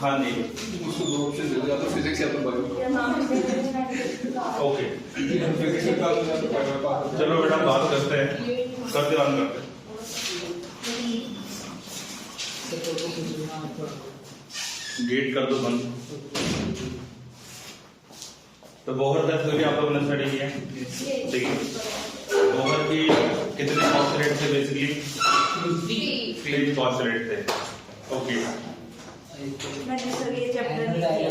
हाँ जी उसको दो ऑप्शन दे दो, या तो फिजिक्स या तो बायो। ओके फिजिक्स में पास हो जाए तो बायो में पास हो जाए। चलो बेटा बात करते हैं, करते रन करते हैं। गेट कर दो बंद। तो बोहर दर थ्योरी आप लोगों ने स्टडी किया है, ठीक है। बोहर की कितने पोस्टुलेट थे बेसिकली? 3 पोस्टुलेट थे। ओके मैंने सर ये चैप्टर नहीं किया।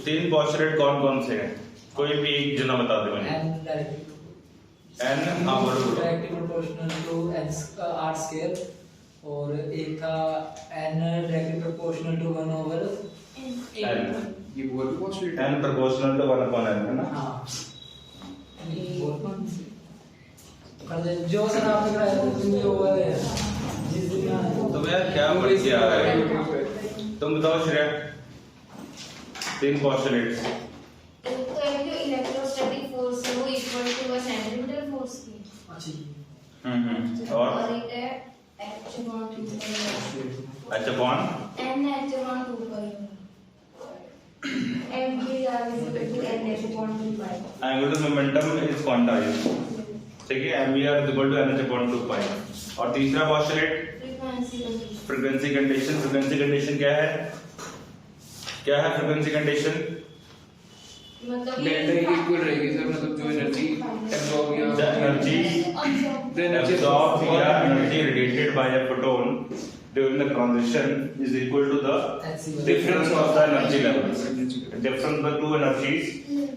3 पोस्टुलेट कौन कौन से हैं? कोई भी एक जना बता दे मुझे। एन हाँ बोलो बोलो। Directly proportional to n r square, और एक था n directly proportional to 1/n। ये बोल भी possible N proportional to 1/n है ना? हाँ जो सर आपने कराया था जो जिस दिन तो यार क्या पढ़ के आ रहे हो? तुम बताओ श्रेया, 3 पोस्टुलेट्स। तो एक जो इलेक्ट्रोस्टैटिक फोर्स है वो equal to a centimetre force की, अच्छी और एक है h/2 अच्छा बॉन्ड n/2 पर mgr = n/2 angular momentum is quantized, ठीक है। mvr = n/2 पाई। और तीसरा postulate frequency condition. Frequency condition. Frequency condition क्या है? क्या है फ्रीक्वेंसी कंडीशन? मतलब डेल्टा इक्वल रहेगी सर, मतलब जो एनर्जी एब्जॉर्ब या The energy absorbed या energy radiated by a photon during the transition is equal to the difference of the energy levels. Difference of the two energies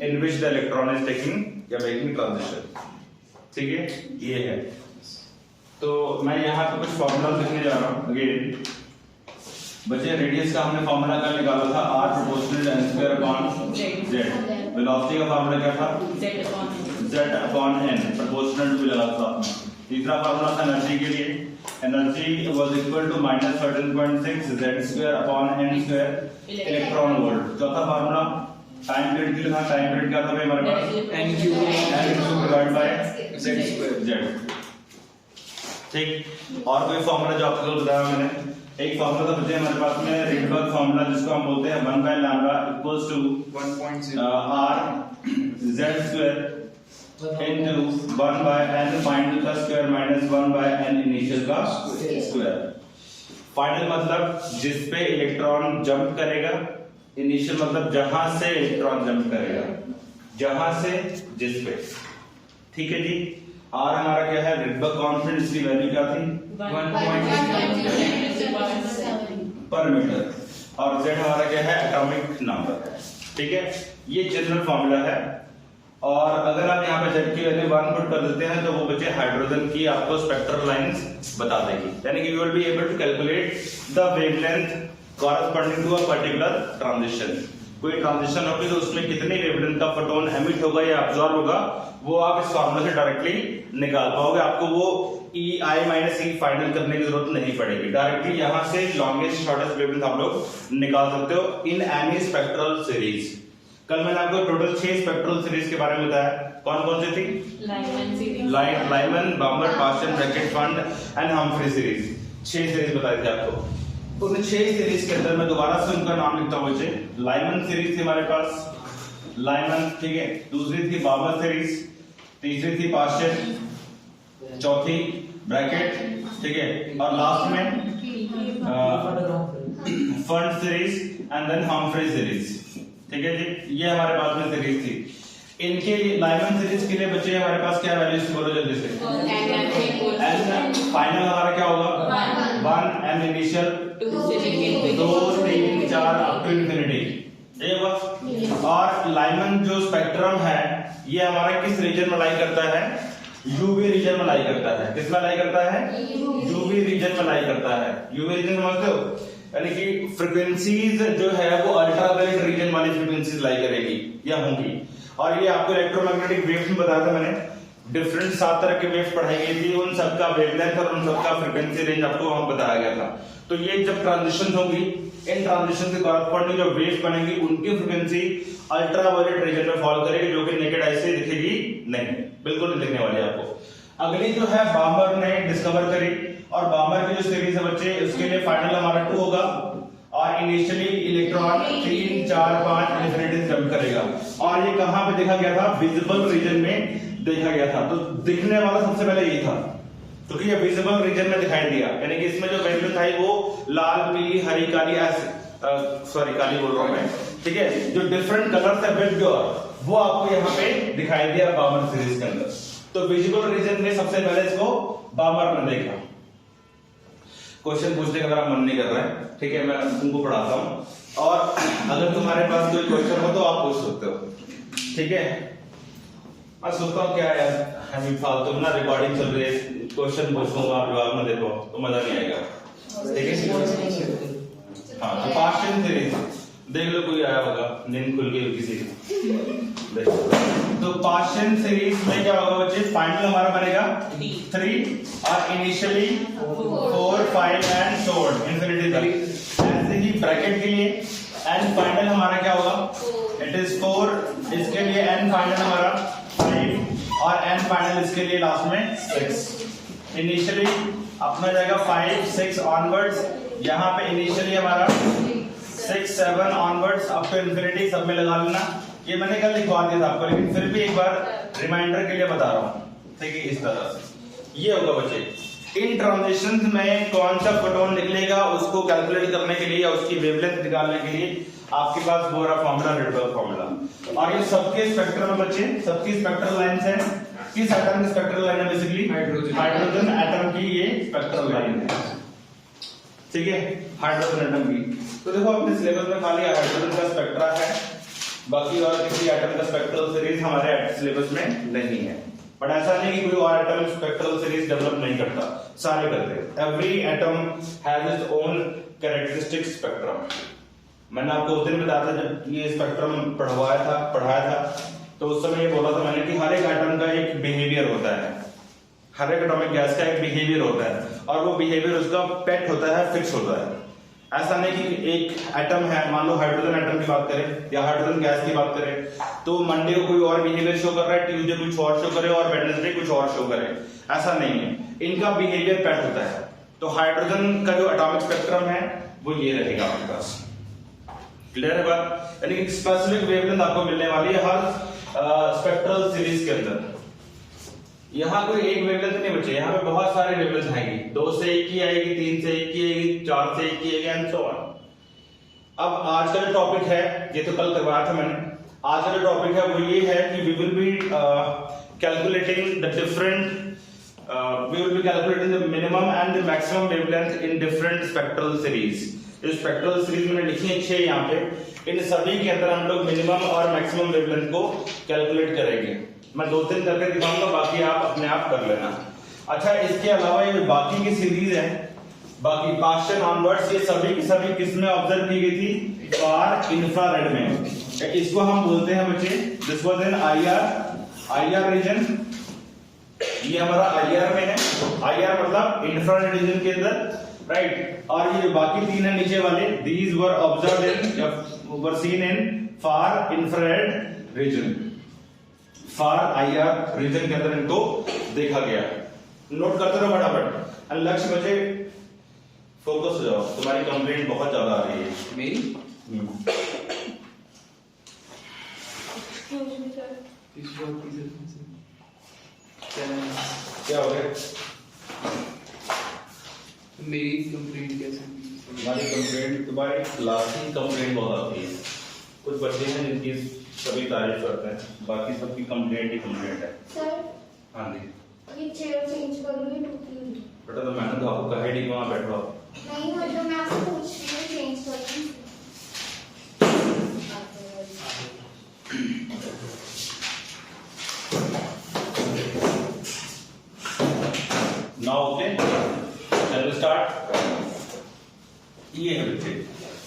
in which the electron is taking या making transition. ठीक है, ये है। तो मैं यहाँ पे कुछ फॉर्मूला लिखने जा रहा हूँ अगेन। बच्चे रेडियस का हमने फॉर्मूला क्या निकाला था? r proportional n square upon z। Velocity का फॉर्मूला क्या था? z upon n proportional to लगा था। तीसरा फॉर्मूला था एनर्जी के लिए, energy was equal to -13.6 z square upon n square electron volt. चौथा फॉर्मूला टाइम पीरियड के लिए था। टाइम पीरियड क्या था भाई हमारे पास? n cube divide by z square. z। ठीक, और कोई फॉर्मूला जो आपको बताया मैंने? एक फॉर्मूला था बच्चे हमारे पास में रिडबर्ग फॉर्मूला, जिसको हम बोलते हैं 1/λ equals to 1.0 r z square into 1/n final का स्क्वायर माइनस 1/n इनिशियल का स्क्वायर। फाइनल मतलब जिस पे इलेक्ट्रॉन जंप करेगा, इनिशियल मतलब जहां से इलेक्ट्रॉन जंप करेगा, जहां से जिस पे। ठीक है जी। आर हमारा क्या है? रिडबर्ग कांस्टेंट, इसकी वैल्यू क्या थी? 1.7 पर मीटर। और z हमारा क्या है? एटॉमिक नंबर है। ठीक है, ये जनरल फॉर्मूला है। और अगर आप यहाँ पे z की वैल्यू 1 पुट कर देते हैं तो वो बच्चे हाइड्रोजन की आपको स्पेक्ट्रल लाइंस बता देगी, यानी कि you will be able to calculate the wavelength corresponding to a particular transition. कोई ट्रांजिशन होगी तो उसमें कितनी वेवलेंथ का फोटोन एमिट होगा या अब्सॉर्ब होगा, वो आप इस फॉर्मूला से डायरेक्टली निकाल पाओगे। आपको वो ei माइनस ई फाइनल करने की जरूरत नहीं पड़ेगी, डायरेक्टली यहां से लॉन्गेस्ट शॉर्टेस्ट वेवलेंथ आप लोग निकाल सकते हो इन एनी स्पेक्ट्रल सीरीज। कल मैंने आपको टोटल 6 स्पेक्ट्रल सीरीज के बारे में बताया। कौन कौन सी थी? Lyman, Balmer, Paschen, Brackett, Pfund and Humphrey series. 6 series बताई थी आपको। तो उन 6 सीरीज के अंदर मैं दोबारा से उनका नाम लिखता हूं बच्चे। लाइमन सीरीज थी हमारे पास, लाइमन, ठीक है। दूसरी थी बाम्बर सीरीज, तीसरी थी पास्टन, चौथी ब्रैकेट, ठीक है, और लास्ट में Pfund series and then Humphrey series. ठीक है जी, ये हमारे पास में सीरीज थी। इनके लाइमन सीरीज के लिए बच्चे हमारे पास क्या वैल्यूज बोलो जल्दी से? n फाइनल हमारा क्या होगा? 1 n initial 2 3 4 up to infinity. ये होगा। और लाइमन जो स्पेक्ट्रम है ये हमारा किस रीजन में लाई करता है? यूवी रीजन में लाई करता है। किस में लाई करता है? यूवी रीजन में लाई करता है। यूवी रीजन समझते हो? यानी कि फ्रीक्वेंसीज जो है वो अल्ट्रावायलेट रीजन वाली फ्रीक्वेंसीज लाई करेगी या होंगी। और ये आपको इलेक्ट्रोमैग्नेटिक वेव्स में बताया था मैंने, डिफरेंट 7 तरह के वेव्स पढ़ाई गई थी, उन सबका वेवलेंथ और उन सबका फ्रीक्वेंसी रेंज आपको वहां बताया गया था। तो ये जब ट्रांजिशन होगी, इन ट्रांजिशन के कॉरस्पॉन्डिंग जो वेव्स बनेंगी उनकी फ्रीक्वेंसी अल्ट्रावायलेट रीजन में फॉल करेगी, जो कि नेकेड आई से दिखेगी नहीं, बिल्कुल नहीं दिखने वाली आपको। अगली जो है बाम्बर ने डिस्कवर करी, और बामर की जो सीरीज है बच्चे उसके लिए फाइनल हमारा 2 होगा, और इनिशियली इलेक्ट्रॉन 3, 4, 5 इंफिनिटी जंप करेगा। और ये कहां पे देखा गया था? विजिबल रीजन में देखा गया था। तो दिखने वाला सबसे पहले यही था, क्योंकि ये विजिबल रीजन में दिखाई दिया, यानी कि इसमें जो वेवलेंथ आई वो लाल, पीली, हरी, काली, सॉरी काली बोल रहा हूं मैं, ठीक है, जो डिफरेंट कलर्स है विद वो आपको यहाँ पे दिखाई दिया बामर सीरीज के अंदर। तो विजिबल रीजन में सबसे पहले इसको बामर ने देखा। क्वेश्चन पूछने का मेरा मन नहीं कर रहा है, ठीक है, मैं तुमको पढ़ाता हूं, और अगर तुम्हारे पास कोई क्वेश्चन हो तो आप पूछ सकते हो, ठीक है। मैं सोचता हूँ क्या यार, हम फालतू ना रिकॉर्डिंग चल रही है, क्वेश्चन पूछूंगा आप जवाब न दे पाओ तो मजा नहीं आएगा, ठीक है। हाँ, तो पास्ट सीरीज देख लो, कोई आया होगा, नींद खुल गई किसी की, देखो। तो पास्ट सीरीज में क्या होगा बच्चे? फाइनल हमारा बनेगा 3 और initially 4, 5 and so on infinity तक। ऐसे ही ब्रैकेट के लिए एंड फाइनल हमारा क्या होगा? इट इज 4, इसके लिए एंड फाइनल हमारा 5 और एंड फाइनल इसके लिए लास्ट में 6। इनिशियली अपना जाएगा 5, 6 ऑनवर्ड्स, यहाँ पे इनिशियली हमारा 6, 7 ऑनवर्ड्स अप टू इंफिनिटी, सब में लगा लेना। ये मैंने कल लिखवा दिया था आपको, लेकिन फिर भी एक बार रिमाइंडर के लिए बता रहा हूँ, ठीक है। इस तरह से ये होगा बच्चे। इन ट्रांजिशंस में कौन सा फोटोन निकलेगा उसको कैलकुलेट करने के लिए या उसकी वेवलेंथ निकालने के लिए आपके पास वो रहा फॉर्मूला, रेडबर्ग फॉर्मूला। और ये सबके स्पेक्ट्रम में बच्चे, सबकी स्पेक्ट्रल लाइंस है। किस एटम की स्पेक्ट्रल लाइन है? बेसिकली हाइड्रोजन एटम की ये स्पेक्ट्रल लाइन है, ठीक है, हाइड्रोजन एटम की। तो देखो अपने सिलेबस में खाली हाइड्रोजन का स्पेक्ट्रा है, बाकी और किसी एटम का स्पेक्ट्रल सीरीज हमारे सिलेबस में नहीं है। बट ऐसा नहीं कि कोई और एटम स्पेक्ट्रल सीरीज डेवलप नहीं करता, सारे करते हैं। Every atom has its own characteristic spectrum. मैंने आपको उस दिन बताया था जब ये स्पेक्ट्रम पढ़ाया था, तो उस समय ये बोला था मैंने कि हर एक एटम का एक बिहेवियर होता है, हर एक एटॉमिक गैस का एक बिहेवियर होता है, और वो बिहेवियर उसका पेट होता है, फिक्स होता है। ऐसा नहीं कि एक एटम है, मान लो हाइड्रोजन एटम की बात करें या हाइड्रोजन गैस की बात करें, तो मंडे को कोई और बिहेवियर शो कर रहा है, ट्यूसडे कुछ और शो करे और वेडनेसडे कुछ और शो करे, ऐसा नहीं है। इनका बिहेवियर पेट होता है। तो हाइड्रोजन का जो एटॉमिक स्पेक्ट्रम है वो ये रहेगा आपके पास। क्लियर है बात? यानी कि स्पेसिफिक वेवलेंथ आपको मिलने वाली है हर स्पेक्ट्रल सीरीज के अंदर। यहाँ कोई एक वेवलेंथ नहीं बचे, यहाँ पे बहुत सारे वेवलेंथ आएंगी। 2 से 1 की आएगी, 3 से 1 की आएगी, 4 से 1 की आएगी एंड सो ऑन। अब आज का जो टॉपिक है, ये तो कल करवाया था मैंने, आज का जो टॉपिक है वो ये है कि we will be calculating the different we will be calculating the minimum and the maximum wavelength in different spectral series। जो स्पेक्ट्रल सीरीज मैंने लिखी है 6 यहाँ पे, इन सभी के अंदर हम लोग मिनिमम और मैक्सिमम वेवलेंथ को कैलकुलेट करेंगे। मैं 2-3 करके दिखाऊंगा, बाकी आप अपने आप कर लेना। अच्छा, इसके अलावा ये बाकी की सीरीज है, बाकी पास्ट ऑनवर्ड्स, ये सभी की सभी किसमें ऑब्जर्व की गई थी? फार इंफ्रारेड में। इसको हम बोलते हैं बच्चे, this was in IR region. ये हमारा आईआर में है, आईआर मतलब इंफ्रारेड रीजन के अंदर, राइट। और ये बाकी 3 है नीचे वाले, दीज वर ऑब्जर्व्ड इन या were seen in far infrared region, far IR region के अंदर इनको देखा गया। नोट करते रहो फटाफट। लक्ष्य बचे, फोकस हो जाओ, तुम्हारी कंप्लेंट बहुत ज्यादा आ रही है। मेरी क्या हो गया? मेरी कंप्लेंट कैसे? तुम्हारी कंप्लेंट, तुम्हारी क्लास की कंप्लेंट बहुत आती है। कुछ बच्चे हैं जिनकी सभी तारीफ करते हैं, बाकी सबकी कंप्लेंट ही कंप्लेंट है। सर, हाँ जी ये चेयर चेंज करोगे टूटी? बेटा, तो मैंने तो आपको कहा ही नहीं वहां बैठो आप। नहीं, मतलब मैं आपसे पूछ रही हूँ, चेंज करोगे? नाउ ओके, चलो स्टार्ट। ये है बच्चे,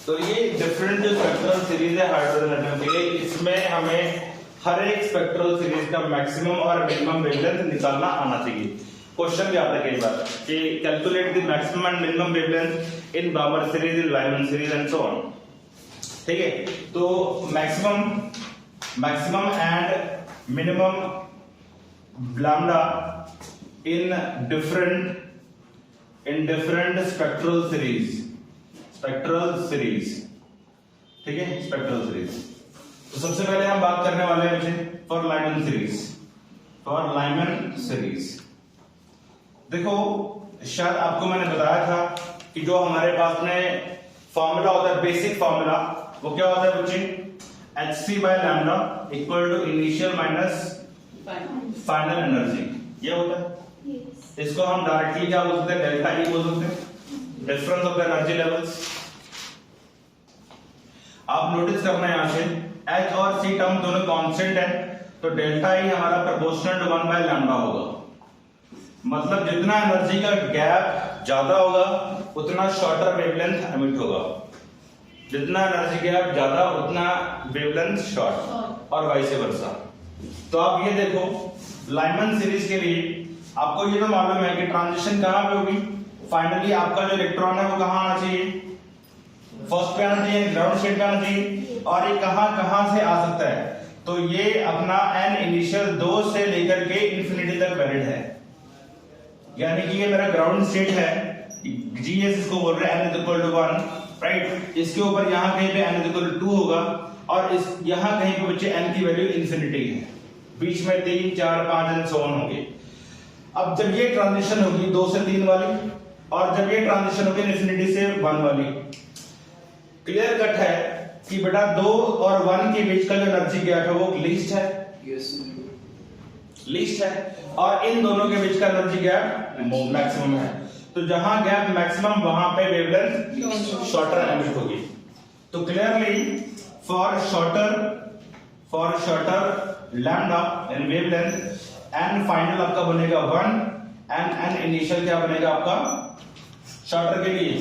तो ये डिफरेंट जो स्पेक्ट्रल सीरीज है हाइड्रोजन एटम के लिए, इसमें हमें हर एक स्पेक्ट्रल सीरीज का मैक्सिमम और मिनिमम वेवलेंथ निकालना आना चाहिए। क्वेश्चन भी आता है कई बार कि calculate the maximum and minimum wavelength in बामर series, in Lyman series and so on. ठीक है, तो maximum and minimum lambda in different in different spectral series, ठीक है, स्पेक्ट्रल सीरीज। तो सबसे पहले हम बात करने वाले हैं बच्चे फॉर लाइमन सीरीज। देखो शायद आपको मैंने बताया था कि जो हमारे पास में फॉर्मूला होता है, बेसिक फॉर्मूला, वो क्या होता है बच्चे, hc/λ equal to initial minus final energy, ये होता है। इसको हम डायरेक्टली क्या बोल सकते हैं, डेल्टा ई बोल सकते हैं, difference of the energy levels. आप नोटिस करना है यहां से h और c टर्म दोनों कांस्टेंट है, तो डेल्टा ई हमारा प्रोपोर्शनल टू 1/λ होगा। मतलब जितना एनर्जी का गैप ज्यादा होगा उतना शॉर्टर वेवलेंथ एमिट होगा, जितना एनर्जी गैप ज्यादा उतना वेवलेंथ शॉर्ट, और वाइस वर्सा। तो आप ये देखो लाइमन सीरीज के लिए आपको ये तो मालूम है कि ट्रांजिशन कहां पे होगी, फाइनली आपका जो इलेक्ट्रॉन है वो कहां आना चाहिए, फर्स्ट पे आना चाहिए, ग्राउंड स्टेट पे आना चाहिए, और ये कहां से आ सकता है, तो ये अपना n इनिशियल 2 से लेकर के इंफिनिटी तक वैलिड है। यानी कि ये मेरा ग्राउंड स्टेट है, GS इसको बोल रहे हैं n = 1, राइट। इसके ऊपर यहां कहीं पे n = 2 होगा, और इस यहां कहीं पे बच्चे n की वैल्यू इंफिनिटी है, बीच में 3 4 5 एंड सो ऑन होंगे। अब जब ये ट्रांजिशन होगी 2 से 3 वाली, और जब ये ट्रांजिशन होगी इंफिनिटी से 1 वाली, क्लियर कट है कि बेटा 2 और 1 के बीच का जो एनर्जी गैप है वो लीस्ट है, और इन दोनों के बीच का एनर्जी गैप मैक्सिमम है। तो जहां गैप मैक्सिमम वहां पे वेवलेंथ शॉर्टर एमिट होगी। तो clearly for shorter lambda in wavelength n final आपका बनेगा 1 एंड n इनिशियल क्या बनेगा आपका, शॉर्टर के लिए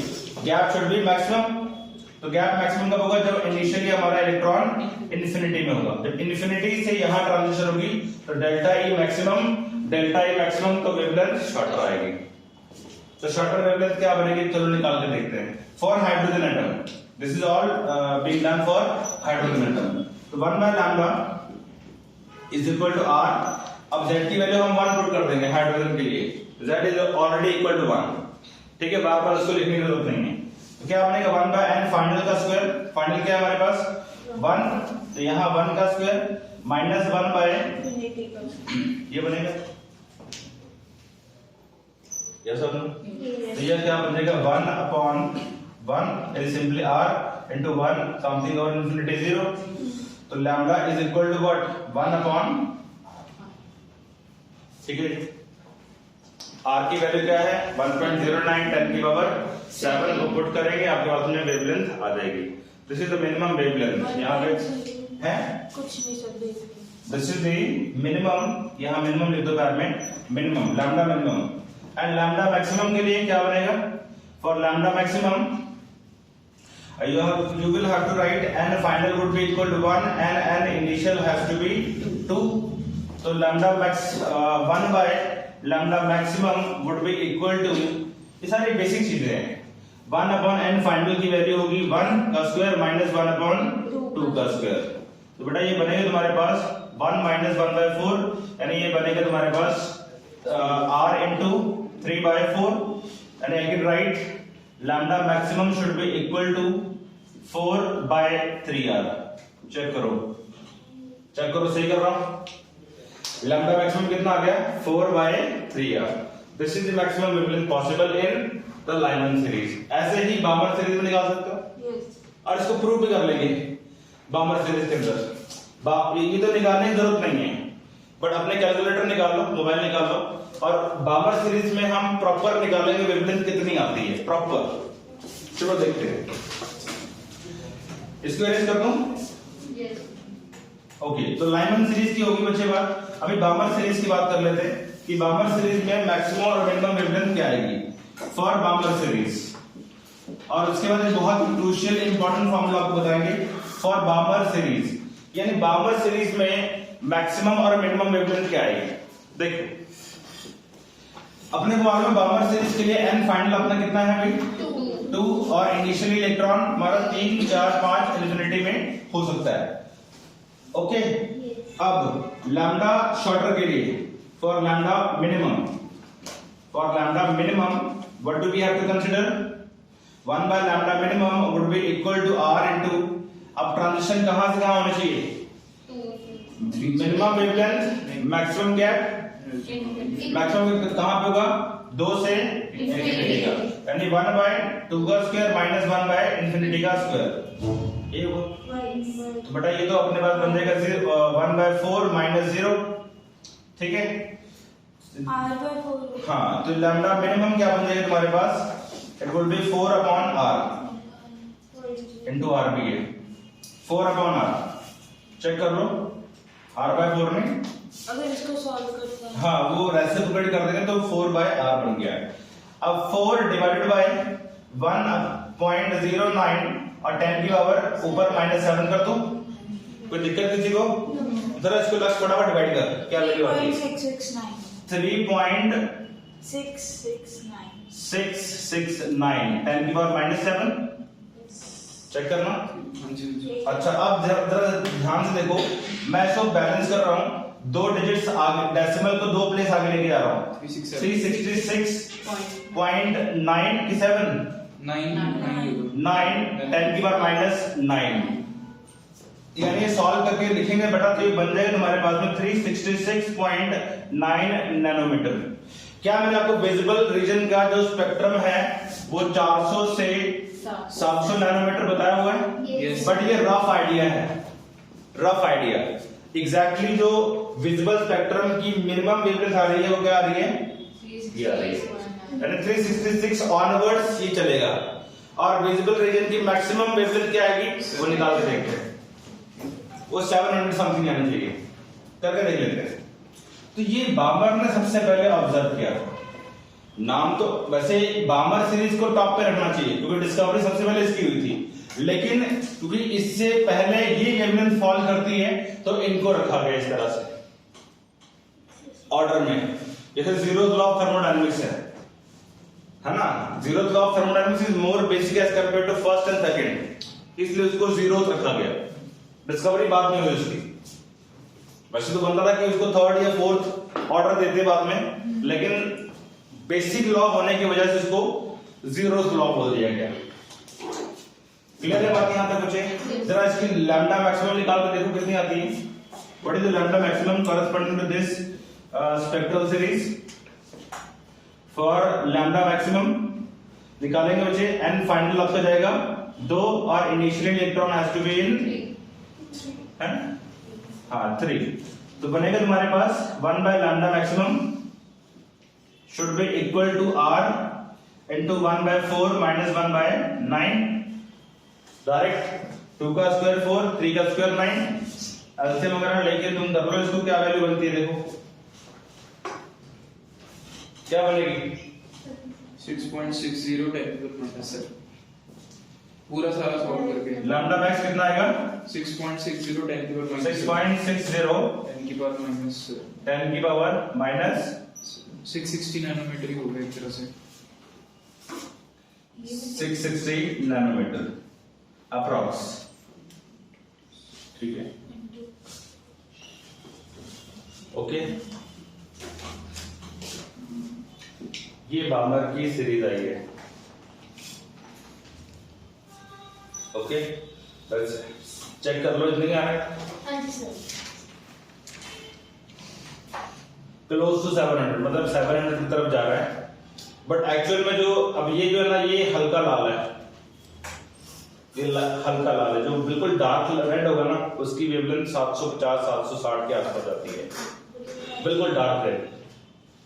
गैप शुड बी मैक्सिमम। तो गैप मैक्सिमम कब होगा, जब इनिशियली हमारा इलेक्ट्रॉन इंफिनिटी में होगा। जब इंफिनिटी से यहां ट्रांजिशन होगी तो डेल्टा ई मैक्सिमम तो वेवलेंथ शॉर्टर आएगी। तो शॉर्टर वेवलेंथ क्या बनेगी, चलो निकाल के देखते हैं। For hydrogen atom, this is all being done for hydrogen atom. तो 1/λ इज इक्वल टू r। अब z की वैल्यू हम 1 पुट कर देंगे हाइड्रोजन के लिए, z is already equal to 1, ठीक है, बार बार इसको लिखने की जरूरत नहीं है। तो क्या बनेगा 1/n फाइनल का स्क्वायर, फाइनल क्या है हमारे पास 1, तो यहां 1 का स्क्वायर माइनस 1/, ये बनेगा यस और नो। तो ये क्या बनेगा 1/1 is simply r into 1 something और इंफिनिटी 0। तो lambda is equal to what, 1/, ठीक है। r की वैल्यू क्या है 1.09 10 की पावर 7 को पुट करेंगे, आपके पास में वेवलेंथ आ जाएगी। This is the minimum wavelength, यहां पे है कुछ भी सब दे सकते। दिस इज द मिनिमम, यहां मिनिमम लिख दो पैर में, minimum lambda minimum. And lambda maximum के लिए क्या बनेगा, for lambda maximum you will have to write n final would be equal to 1 and n initial has to be 2. So lambda max 1/λ maximum would be equal to, ये सारी basic चीजें हैं। 1/n final की value होगी 1 का square minus 1/2 का square. तो बेटा ये बनेगा तुम्हारे पास 1 - 1/4, यानी ये बनेगा तुम्हारे पास r into 3/4, and I can write lambda maximum should be equal to 4/3r। Check करो सही कर रहा हूं। लैम्डा मैक्सिमम कितना आ गया 4/3r। This is the maximum wavelength possible in the Lyman series. ऐसे ही बामर सीरीज में निकाल सकते हो, और इसको प्रूव भी कर लेंगे बामर सीरीज के अंदर। ये तो निकालने की जरूरत नहीं है, बट अपने कैलकुलेटर निकाल लो, मोबाइल निकाल लो, और बामर सीरीज में हम प्रॉपर निकालेंगे वेवलेंथ कितनी आती है प्रॉपर। चलो देखते हैं, इसको अरेंज कर दूं। ओके, तो लाइमन सीरीज की होगी बच्चे बात। अभी बामर सीरीज की बात कर लेते हैं कि बामर सीरीज में मैक्सिमम और मिनिमम वेवलेंथ क्या आएगी फॉर बामर सीरीज। और उसके बाद एक बहुत क्रूशियल इंपॉर्टेंट फॉर्मूला आपको बताएंगे फॉर बामर सीरीज, यानी बामर सीरीज में मैक्सिमम और मिनिमम वेवलेंथ क्या आएगी। देखो अपने को मालूम है बामर सीरीज के लिए n फाइनल अपना कितना है भाई 2, और इनिशियली इलेक्ट्रॉन हमारा 3 4 5 इंफिनिटी में हो सकता है। ओके, अब लैम्डा शॉर्टर के लिए for lambda minimum, for lambda minimum, what do we have to consider? 1 by lambda minimum would be equal to r into, अब ट्रांजिशन कहां से कहां होना चाहिए? Minimum wavelength, maximum gap, maximum कहां पे होगा? 2 से इंफिनिटी का, यानी 1 by 2 का स्क्वायर माइनस 1 by इंफिनिटी का स्क्वायर, ये होगा। तो बेटा ये तो अपने पास बन जाएगा 1 by 4 माइनस 0, ठीक है। r/4। हाँ, तो लैम्डा मिनिमम क्या बन जाएगा तुम्हारे पास? It will be 4 upon r into r भी है 4 अपॉन r, चेक कर लो r/4 में, अगर इसको सॉल्व करते हैं हाँ वो रेसिप्रोकेट कर देंगे तो 4 by r बन गया है। अब 4 डिवाइडेड बाय 1.09 और 10 की पावर ऊपर -7 कर दो, कोई दिक्कत किसी को? जरा इसको लक्ष्य फटाफट डिवाइड कर, क्या वैल्यू आती है? 3.669 3.669 10 की पावर -7, चेक करना। हाँ जी, हाँ जी। अच्छा अब जरा ध्यान से देखो, मैं इसको बैलेंस कर रहा हूँ, 2 डिजिट्स आगे, डेसिमल को 2 प्लेस आगे लेके जा रहा हूँ। 366.9 की 7 9 10 की पावर -9, यानी सॉल्व करके लिखेंगे बेटा तो ये बन जाएगा तुम्हारे पास में 366.9 नैनोमीटर। क्या मैंने आपको विजिबल रीजन का जो स्पेक्ट्रम है वो 400 से 700 नैनोमीटर बताया हुआ है, Yes. बट ये रफ आइडिया है, रफ आइडिया। एग्जैक्टली जो विजिबल स्पेक्ट्रम की मिनिमम वेवलेंथ आ रही है वो क्या आ रही है? ये आ रही है, यानी 366 ऑनवर्ड्स ये चलेगा, और विजिबल रीजन की मैक्सिमम वेवलेंथ क्या आएगी वो निकाल के देखते हैं, वो 700 समथिंग आनी चाहिए, करके देख लेते हैं। तो ये बामर ने सबसे पहले ऑब्जर्व किया। नाम तो वैसे बामर सीरीज को टॉप पे रखना चाहिए क्योंकि डिस्कवरी सबसे पहले इसकी हुई थी, लेकिन क्योंकि इससे पहले ये वेवलेंथ फॉल करती है तो इनको रखा गया इस तरह से ऑर्डर में, जैसे जीरोथ लॉ ऑफ थर्मोडायनेमिक्स है ना। Zeroth law of thermodynamics is more basic as compare to first and second, इसलिए उसको जीरोथ रखा गया। डिस्कवरी बाद में हुई उसकी, वैसे तो बनता था कि उसको थर्ड या फोर्थ ऑर्डर देते बाद में, लेकिन बेसिक लॉ होने की वजह से इसको जीरोथ लॉ बोल दिया गया। क्लियर है बात यहां तक बच्चे? जरा इसकी लैम्डा मैक्सिमम निकाल के देखो कितनी आती है। What is the lambda maximum corresponding to this spectral series? For lambda maximum निकालेंगे बच्चे, एन फाइनल आपका जाएगा 2 और initially electron has to be in है हाँ 3, तो बनेगा तुम्हारे पास 1 by lambda maximum should be equal to r into 1 by 4 minus 1 by 9, direct 2 का स्क्वायर 4, 3 का स्क्वायर 9, एलसीएम वगैरह लेके तुम कर लो इसको, क्या वैल्यू बनती है देखो क्या बनेगी? 6.60 10⁻⁻⁷ पूरा सारा सॉल्व करके लैम्डा मैक्स कितना आएगा? 6.60 10⁻⁻⁷ 6.60 10 की पावर माइनस 660 नैनोमीटर ही होगा एक तरह से, 660 नैनोमीटर अप्रॉक्स, ठीक है ओके। ये बामर की सीरीज आई है, ओके बस चेक कर लो इतनी आ रहा है हाँ जी सर। क्लोज टू 700, मतलब 700 की तरफ जा रहा है, बट एक्चुअल में जो अब ये जो है ना ये हल्का लाल है, ये हल्का लाल है, जो बिल्कुल डार्क रेड होगा ना उसकी वेवलेंथ 750 760 के आसपास जाती है, बिल्कुल डार्क रेड।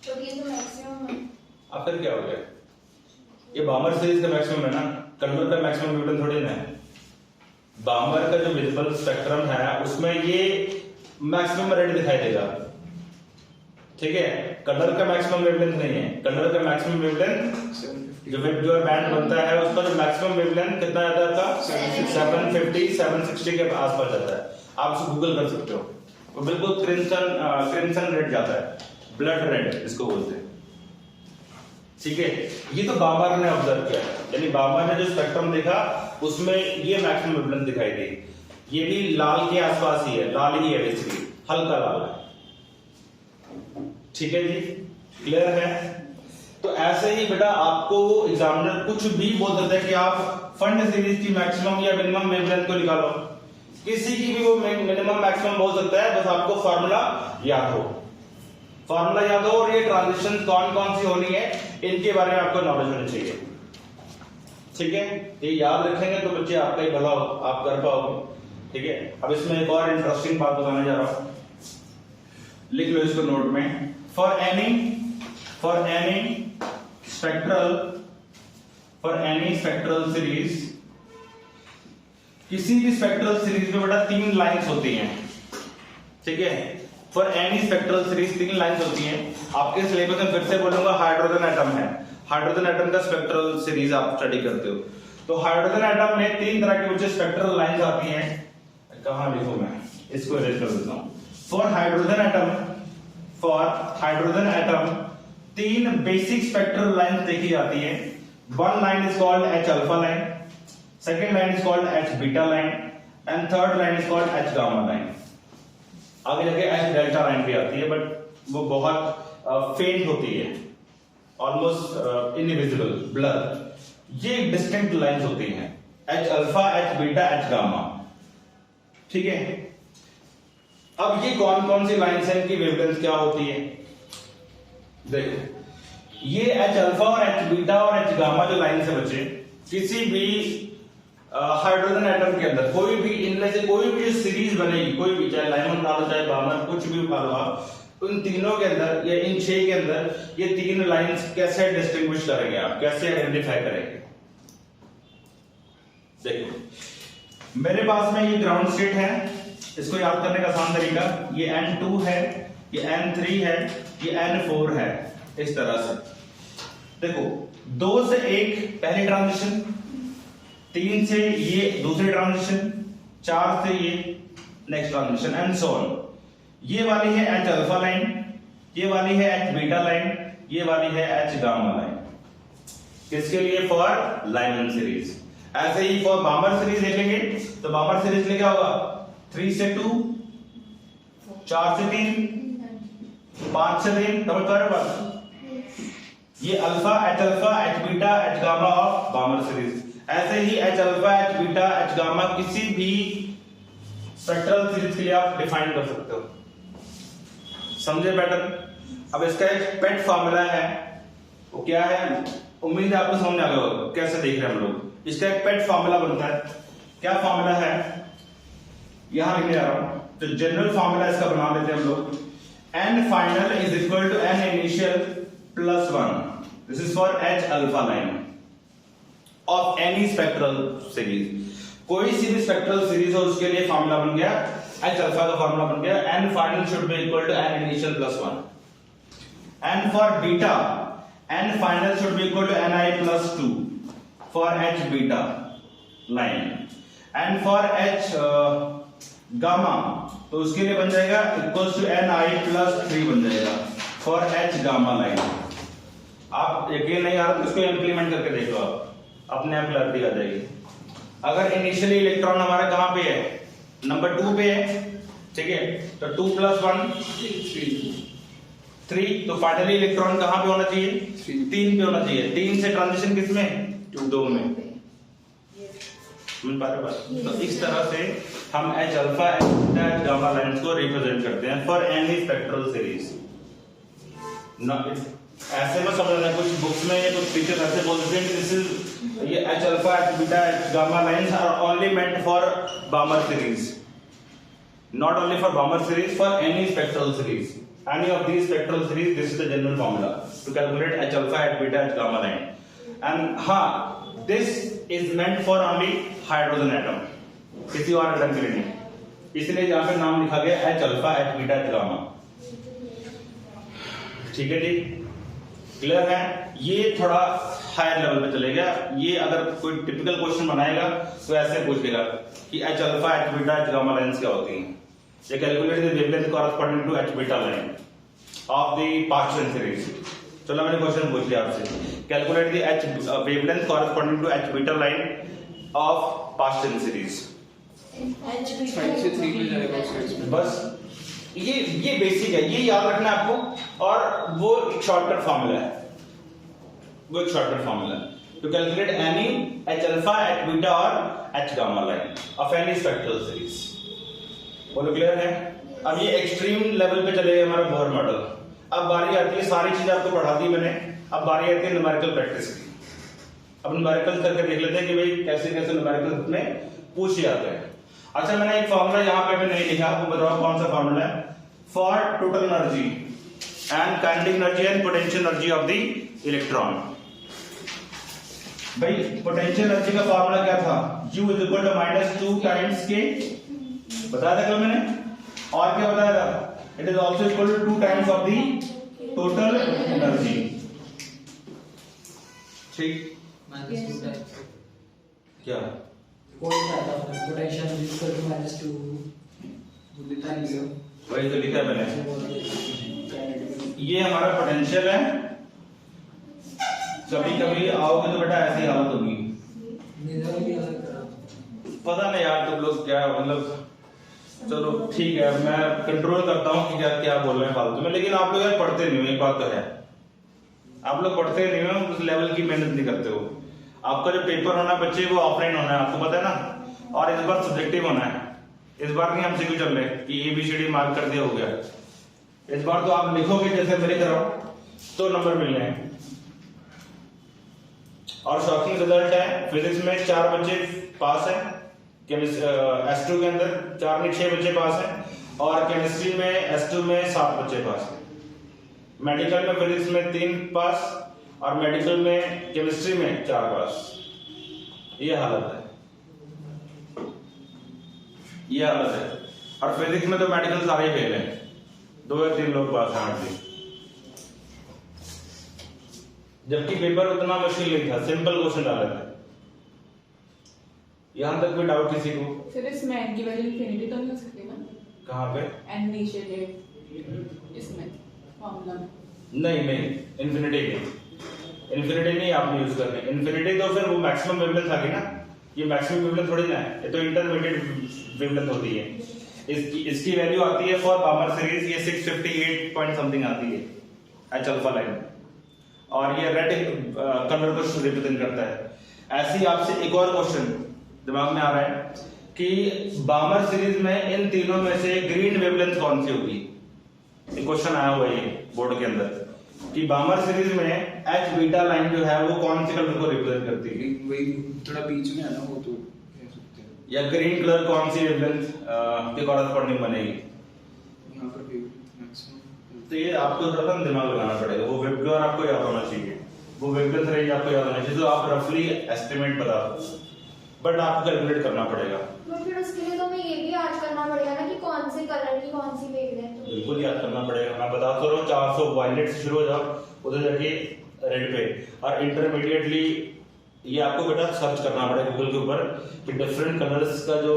तो ये तो मैक्सिमम है। अब फिर क्या हो गया? ये बामर सीरीज का मैक्सिमम है ना, कन्वर्ट का मैक्सिमम वेवलेंथ थोड़ी ना है। बामर का जो विजिबल स्पेक्ट्रम है उसमें ये मैक्सिमम रेड दिखाई देगा, ठीक है। कलर का मैक्सिमम वेवलेंथ नहीं है, कलर का मैक्सिमम वेवलेंथ जो वेक्टर बैंड बनता है उसका जो मैक्सिमम वेवलेंथ कितना आता है आपका 750 760 के आसपास जाता है, आप इसको गूगल कर सकते हो, वो बिल्कुल क्रिम्सन रेड जाता है, ब्लड रेड इसको बोलते हैं, ठीक है। ये तो बामर ने ऑब्जर्व किया, यानी बामर ने जो स्पेक्ट्रम देखा उसमें ये मैक्सिमम वेवलेंथ दिखाई दी, ये भी लाल के आसपास ही है, लाल ही है बेसिकली, हल्का लाल है, ठीक है जी, क्लियर है। तो ऐसे ही बेटा आपको एग्जामिनर कुछ भी बोल देता है कि आप फंड सीरीज की मैक्सिमम या मिनिमम वेवलेंथ को निकालो, किसी की भी वो मिनिमम मैक्सिमम बोल सकता है, बस आपको फार्मूला याद हो, फार्मूला याद हो और ये ट्रांजिशन कौन कौन सी होनी है इनके बारे में आपको नॉलेज होनी चाहिए। ठीक है, ये याद रखेंगे तो बच्चे आपका ही भला हो, आप कर पाओगे। ठीक है, अब इसमें एक और इंटरेस्टिंग बात बताने जा रहा हूं, लिख लो इसको नोट में। फॉर एनी स्पेक्ट्रल सीरीज, किसी भी स्पेक्ट्रल सीरीज में बेटा 3 लाइंस होती हैं। ठीक है, for any spectral series 3 lines होती हैं। आपके सिलेबस में फिर से बोलूंगा हाइड्रोजन एटम है, हाइड्रोजन एटम का स्पेक्ट्रल सीरीज आप स्टडी करते हो, तो हाइड्रोजन एटम में 3 तरह की मुझे स्पेक्ट्रल लाइंस आती हैं। कहां लिखूं मैं, इसको इरेज कर देता हूं। For hydrogen atom 3 basic spectral lines देखी जाती हैं। One line is called H alpha line, second line is called H beta line and third line is called H gamma line. आगे जाके H डेल्टा लाइन भी आती है, but वो बहुत फेंट होती है, ऑलमोस्ट इनविजिबल, ब्लर। ये डिस्टिंक्ट लाइंस होती हैं, H alpha, H beta, H gamma. ठीक है, अब ये कौन कौन सी लाइंस हैं, इनकी वेवलेंथ क्या होती है? देखो, ये H अल्फा और H बीटा और H गामा जो लाइंस है बच्चे, किसी भी हाइड्रोजन एटम के अंदर कोई भी इनमें से कोई भी सीरीज बनेगी, कोई भी, चाहे लाइमन उठा लो चाहे बामर, कुछ भी उठा लो आप, उन तीनों के अंदर या इन 6 के अंदर ये 3 लाइंस कैसे डिस्टिंग्विश करेंगे, आप कैसे आइडेंटिफाई करेंगे? देखो, मेरे पास में ये ग्राउंड स्टेट है, इसको याद करने का आसान तरीका, ये N2 है, ये N3 है, ये N4 है, इस तरह से। देखो, 2 से 1 पहली ट्रांजिशन, 3 से ये दूसरी ट्रांजिशन, 4 से ये next transition and so on. ये वाली है H अल्फा लाइन, ये वाली है H बीटा लाइन, ये वाली है H गामा लाइन। किसके लिए? For Lyman series. ऐसे ही फॉर बामर सीरीज देखेंगे तो बामर सीरीज में क्या होगा? 3 से 2, 4 से 3, 5 से 3, समझ पा रहे हो बात? ये alpha, H alpha, H beta, H gamma of बामर series. ऐसे ही H alpha, H beta, H gamma किसी भी स्पेक्ट्रल सीरीज के लिए आप डिफाइन कर सकते हो। समझे पैटर्न? अब इसका एक पेट फार्मूला है, वो क्या है? उम्मीद है आपको समझ आ गया होगा कैसे देख रहे हैं हम लोग। इसका एक पेट फार्मूला बनता है। क्या फार्मूला है? यहां लिखने जा रहा हूं, तो जनरल फार्मूला इसका बना लेते हैं हम लोग। N final is equal to N initial plus 1. This is for H alpha line of any spectral series. कोई सी भी स्पेक्ट्रल सीरीज हो उसके लिए फार्मूला बन गया, H अल्फा का फार्मूला बन गया, N final should be equal to N initial plus 1. And for beta, N final should be equal to Ni plus 2 for H beta line. And for H gamma, तो उसके लिए बन जाएगा equals to Ni plus 3 बन जाएगा for H gamma line. आप यकीन नहीं आ रहा तो इसको इंप्लीमेंट करके देख लो, आप अपने आप क्लैरिटी आ जाएगी। अगर इनिशियली इलेक्ट्रॉन हमारा कहां पे है? नंबर 2 पे है, ठीक है, तो 2 plus 1 3, तो फाइनली इलेक्ट्रॉन कहां पे होना चाहिए? 3 पे होना चाहिए। 3 से ट्रांजिशन किसमें? 2 में। समझ पा रहे हो? तो इस तरह से हम H alpha, H beta, H gamma lines को रिप्रेजेंट करते हैं फॉर एनी स्पेक्ट्रल सीरीज। ऐसे में समझना, कुछ बुक्स में कुछ टीचर ऐसे बोलते हैं कि दिस इज ये H alpha, H beta, H gamma lines are only meant for Balmer series, not only for Balmer series, for any spectral series, any of these spectral series, this is the general formula to calculate H alpha, H beta, H gamma line. And this is meant for only hydrogen atom, किसी और atom के लिए नहीं, इसलिए यहाँ पे नाम लिखा गया H alpha, H beta, H gamma। ठीक है जी, क्लियर है? ये थोड़ा हायर लेवल पे चलेगा। ये अगर कोई टिपिकल क्वेश्चन बनाएगा तो ऐसे पूछ लेगा कि H alpha, H beta, H gamma lines क्या होती हैं। ये calculate the wavelength corresponding to H beta line of the partial series. चलो मैंने क्वेश्चन पूछ लिया आपसे, calculate the H wavelength corresponding to H beta line of partial series. बस ये बेसिक है, ये याद रखना है आपको, और वो एक शॉर्टकट फार्मूला है। वो एक शॉर्टकट फॉर्मूला है to calculate any H alpha H beta और H gamma line of any spectral series. बोलो क्लियर है? अब ये एक्सट्रीम लेवल पे चलेगा हमारा बोहर मॉडल। अब बारी आती है, सारी चीजें आपको पढ़ा दी मैंने, अब बारी आती है न्यूमेरिकल प्रैक्टिस की। अब न्यूमेरिकल करके देख लेते हैं कि भाई कैसे कैसे न्यूमेरिकल में पूछे जाते हैं। अच्छा, मैंने एक फॉर्मूला यहाँ पे भी नहीं लिखा, आपको बताओ कौन सा फॉर्मूला है? For total energy and kinetic energy and potential energy of the electron. भाई पोटेंशियल एनर्जी का फॉर्मूला क्या था? U is equal to minus 2 times K, बताया था कल मैंने, और क्या बताया था? It is also equal to 2 times of the total energy. ठीक, -2 टाइम्स क्या कोई था पोटेंशियल इज इक्वल टू -2 वही तो लिखा है मैंने। ये हमारा पोटेंशियल है। कभी कभी आओगे तो बेटा ऐसी हालत होगी, पता नहीं यार तुम लोग क्या मतलब। चलो ठीक है, मैं कंट्रोल करता हूँ कि क्या क्या बोल रहे हैं फालतू में, लेकिन आप लोग यार पढ़ते नहीं हो, एक बात तो है, आप लोग पढ़ते नहीं हो, उस लेवल की मेहनत नहीं करते हो। आपका जो पेपर होना है बच्चे वो ऑफलाइन होना है, आपको पता है ना, और इस बार सब्जेक्टिव होना है। इस बार नहीं हम सीक्यू चल रहे कि ABCD मार्क कर दिया हो गया। इस बार तो आप लिखोगे जैसे मैं लिख रहा हूं तो नंबर मिलने हैं। और शॉकिंग रिजल्ट है, फिजिक्स में 4 बच्चे पास है, S2 के अंदर 4 नहीं 6 बच्चे पास हैं, और केमिस्ट्री में S2 में 7 बच्चे पास हैं। मेडिकल में फिजिक्स में 3 पास, और मेडिकल में केमिस्ट्री में 4 पास। ये हालत है, ये हालत है। और फिजिक्स में तो मेडिकल सारे फेल हैं, 2 या 3 लोग पास हैं हमारे। जबकि पेपर उतना मुश्किल नहीं था, सिंपल क्वेश्चन डाले थे। यहां तक कोई डाउट किसी को? फिर इसमें n की वैल्यू इंफिनिटी तो नहीं हो सकती ना? कहां पे? n नीचे के इसमें फॉर्मूला में नहीं नहीं, इन्फिनिटी नहीं आपने यूज करनी। इन्फिनिटी तो फिर वो मैक्सिमम वेवलेंथ आ गई ना, ये मैक्सिमम वेवलेंथ थोड़ी ना है, ये तो इंटरमीडिएट वेवलेंथ होती है। इसकी वैल्यू आती है फॉर बामर सीरीज, ये 658 पॉइंट समथिंग आती है एच अल्फा लाइन, और ये रेड कलर को रिप्रेजेंट करता है। ऐसे ही आपसे एक और क्वेश्चन दिमाग में आ रहा है कि बामर सीरीज में इन तीनों में से ग्रीन वेवलेंथ कौन सी होगी? एक क्वेश्चन आया हुआ है बोर्ड के अंदर कि बामर सीरीज में एच बीटा लाइन जो है वो कौन से कलर को रिप्रेजेंट करती है? वही थोड़ा बीच में है ना, वो तो कह सकते हैं। या ग्रीन कलर कौन सी वेवलेंथ के कॉरस्पॉन्डिंग बनेगी? यहाँ पर भी मैक्सिमम। तो ये आपको थोड़ा सा दिमाग लगाना पड़ेगा। वो वेवलेंथ आपको याद होना चाहिए, वो वेवलेंथ रेंज आपको याद होना चाहिए, तो आप रफली एस्टिमेट बता दो, बट आपको कैलकुलेट करना पड़ेगा। तो फिर उसके लिए तो हमें ये भी याद करना पड़ेगा ना कि कौन से कलर की कौन सी वेवलेंथ है। बिल्कुल याद करना पड़ेगा। मैं बता तो रहा हूँ, 400 वायलेट से शुरू हो जाओ, उधर जाके रेड पे, और इंटरमीडिएटली ये आपको बेटा सर्च करना पड़ेगा गूगल के ऊपर कि डिफरेंट कलर्स का जो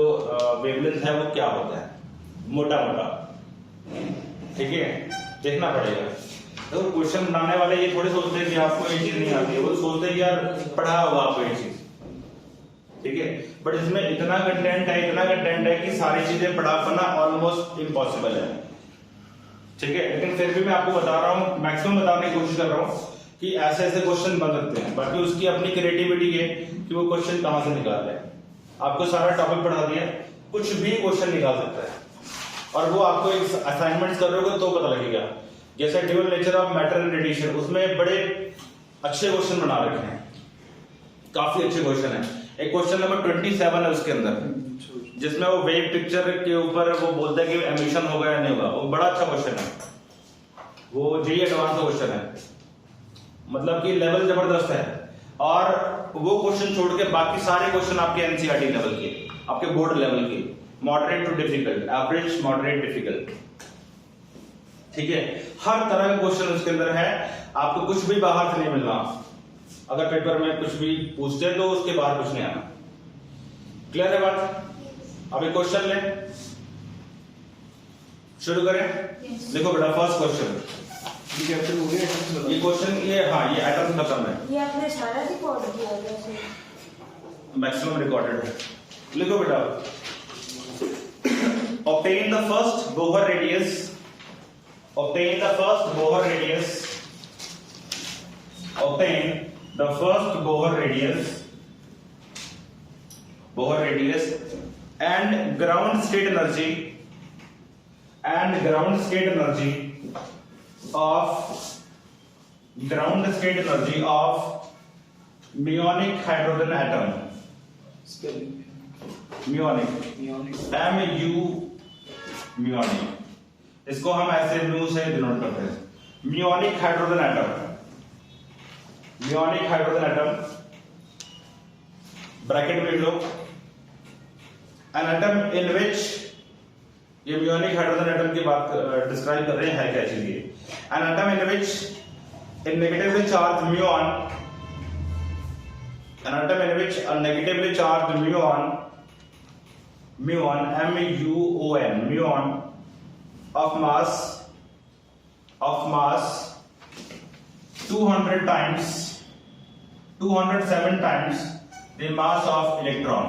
वेवलेंथ है वो क्या होता है, मोटा मोटा, ठीक है, देखना पड़ेगा। तो क्वेश्चन बनाने वाले ये थोड़े सोचते हैं कि आपको ये चीज नहीं आती है, वो सोचते हैं कि यार पढ़ा होगा आपको ये चीज, ठीक है, बट इसमें इतना कंटेंट है कि सारी चीजें पढ़ा पाना ऑलमोस्ट इम्पॉसिबल है, ठीक है। लेकिन फिर भी मैं आपको बता रहा हूँ, मैक्सिमम बताने की कोशिश कर रहा हूँ कि ऐसे ऐसे क्वेश्चन बन सकते हैं। बाकी उसकी अपनी क्रिएटिविटी है कि वो क्वेश्चन कहां से निकाल रहे हैं। आपको सारा टॉपिक पढ़ा दिया, कुछ भी क्वेश्चन निकाल सकता है, और वो आपको एक असाइनमेंट कर रहे हो तो पता लगेगा। जैसे dual nature of matter and radiation, उसमें बड़े अच्छे क्वेश्चन बना रखे हैं, काफी अच्छे क्वेश्चन है। एक क्वेश्चन नंबर 27 है उसके अंदर, जिसमें वो वेव पिक्चर के ऊपर वो बोलता है कि एमिशन होगा या नहीं होगा। वो बड़ा अच्छा क्वेश्चन है, वो जेईई एडवांस क्वेश्चन है, मतलब कि लेवल जबरदस्त है। और वो क्वेश्चन छोड़ के बाकी सारे क्वेश्चन आपके एनसीईआरटी लेवल के, आपके बोर्ड लेवल के, moderate to difficult, average, moderate, difficult, ठीक है। हर तरह का क्वेश्चन उसके अंदर है, आपको कुछ भी बाहर से नहीं मिलना। अगर पेपर में कुछ भी पूछते हैं तो उसके बाहर कुछ नहीं आना। क्लियर है बात? अब एक क्वेश्चन ले, शुरू करें। देखो बेटा, फर्स्ट क्वेश्चन, ये क्वेश्चन ये, हाँ ये एटम खत्म है, ये आपने सारा रिकॉर्ड किया है, मैक्सिमम रिकॉर्डेड है। लिखो बेटा, obtain the first Bohr radius, obtain the the first Bohr radius and ground state energy of muonic hydrogen atom. Spelling. Muonic. Muonic. MU muonic, इसको हम ऐसे म्यू से डिनोट करते हैं. म्यूनिक हाइड्रोजन एटम ब्रैकेट में लिख लो. एन एटम इन विच, ये Munich hydrogen atom की बात डिस्क्राइब कर रहे हैं, है क्या चीज ये. An atom in which in negatively charge muon, an atom in which a negatively charged muon muon of mass 207 times the mass of electron,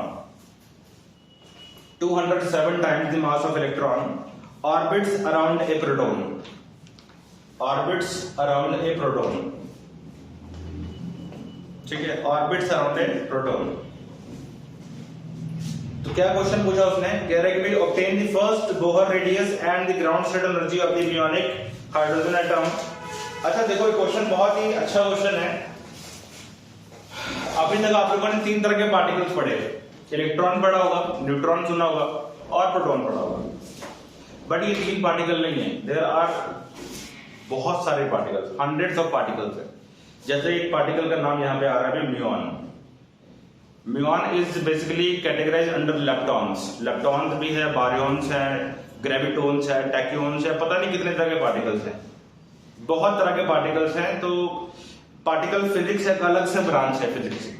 207 times the mass of electron orbits around a proton. ठीक है, orbits around a proton. तो क्या question पूछा उसने, कह रहे कि भाई obtain the first Bohr radius and the ground state energy of the Munich hydrogen atom. अच्छा देखो, ये क्वेश्चन बहुत ही अच्छा क्वेश्चन है. अभी तक आप लोगों ने 3 तरह के पार्टिकल्स पढ़े. इलेक्ट्रॉन पढ़ा होगा, न्यूट्रॉन सुना होगा और प्रोटॉन पढ़ा होगा. बट ये 3 पार्टिकल नहीं है, देयर आर बहुत सारे पार्टिकल्स, हंड्रेड्स ऑफ पार्टिकल्स है. जैसे एक पार्टिकल का नाम यहाँ पे आ रहा है muon. Muon is basically categorize under leptons. Leptons भी है, बारियॉन्स है, ग्रेविटोन्स है, टैक्योन्स है, पता नहीं कितने तरह के पार्टिकल्स हैं, बहुत तरह के पार्टिकल्स हैं. तो पार्टिकल फिजिक्स एक अलग से ब्रांच है फिजिक्स की,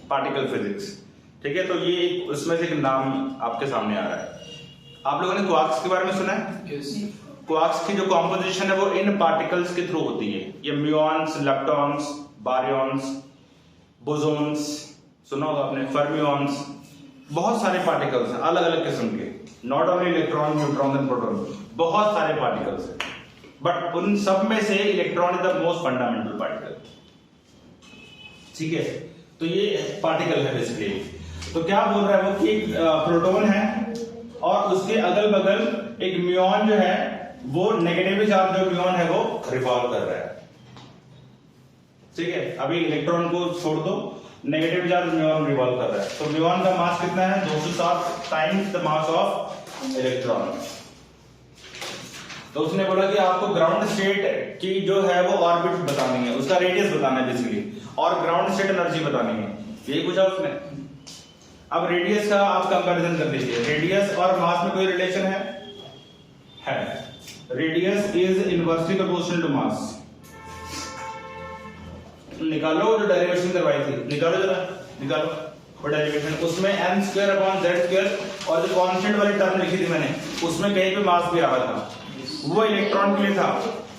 पार्टिकल फिजिक्स. ठीक है, तो ये उसमें से एक नाम आपके सामने आ रहा है. आप लोगों ने क्वार्क्स के बारे में सुना है? Yes. क्वार्क्स की जो कॉम्पोजिशन है वो इन पार्टिकल्स के थ्रू होती है. ये म्यूऑन्स, लेप्टॉन्स, बारियॉन्स, बोसोन्स सुना होगा आपने, फर्मियॉन्स, बहुत सारे पार्टिकल्स हैं अलग अलग किस्म के. Not only electron, neutron and proton, बहुत सारे पार्टिकल्स हैं. बट उन सब में से electron is the most fundamental particle. ठीक है, तो ये पार्टिकल है बेसिकली. तो क्या बोल रहा है वो कि एक प्रोटॉन है और उसके अगल बगल एक म्यूऑन जो है वो नेगेटिवली चार्ज जो म्यूऑन है वो रिवॉल्व कर रहा है. ठीक है, अभी इलेक्ट्रॉन को छोड़ दो, नेगेटिव चार्ज म्यूऑन रिवॉल्व कर रहा है. तो म्यूऑन का मास कितना है? 207 times the mass of electron. तो उसने बोला कि आपको ग्राउंड स्टेट की जो है वो ऑर्बिट बतानी है, उसका रेडियस बताना है बेसिकली, और ग्राउंड स्टेट एनर्जी बतानी है. यही पूछा उसने. अब रेडियस का आप कंपैरिजन कर लीजिए. रेडियस और मास में कोई रिलेशन है? Radius is inversely proportional to mass. निकालो जो डेरिवेशन करवाई थी, निकालो जरा, निकालो वो डेरिवेशन. उसमें m²/z² और जो कांस्टेंट वाली टर्म लिखी थी मैंने, उसमें कहीं पे मास भी आ रहा था, वो इलेक्ट्रॉन के लिए था.